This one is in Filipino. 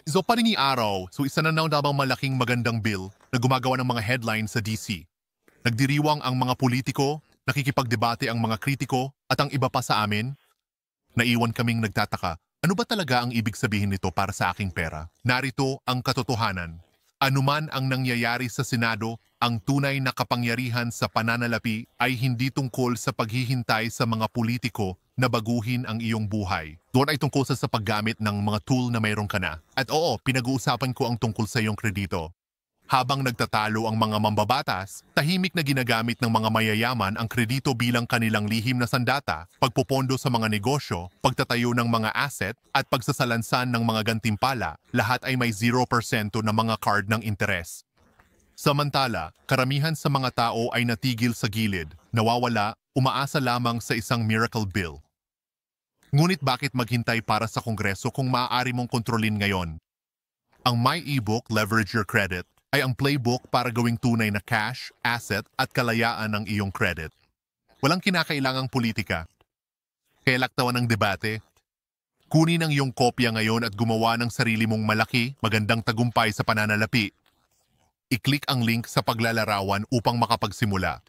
So pa rin ni araw, so isa na namang malaking magandang bill na gumagawa ng mga headlines sa DC. Nagdiriwang ang mga politiko, nakikipagdebate ang mga kritiko, at ang iba pa sa amin. Naiwan kaming nagtataka, ano ba talaga ang ibig sabihin nito para sa aking pera? Narito ang katotohanan. Anuman ang nangyayari sa Senado, ang tunay na kapangyarihan sa pananalapi ay hindi tungkol sa paghihintay sa mga politiko na baguhin ang iyong buhay. Doon ay tungkol sa paggamit ng mga tool na mayroon ka na. At oo, pinag-uusapan ko ang tungkol sa iyong kredito. Habang nagtatalo ang mga mambabatas, tahimik na ginagamit ng mga mayayaman ang kredito bilang kanilang lihim na sandata, pagpopondo sa mga negosyo, pagtatayo ng mga asset, at pagsasalansan ng mga gantimpala, lahat ay may 0% na mga card ng interes. Samantala, karamihan sa mga tao ay natigil sa gilid, nawawala, umaasa lamang sa isang miracle bill. Ngunit bakit maghintay para sa Kongreso kung maaari mong kontrolin ngayon? Ang My eBook Leverage Your Credit ay ang playbook para gawing tunay na cash, asset at kalayaan ng iyong credit. Walang kinakailangang politika. Kaya laktawan ng debate. Kunin ang iyong kopya ngayon at gumawa ng sarili mong malaki, magandang tagumpay sa pananalapi. I-click ang link sa paglalarawan upang makapagsimula.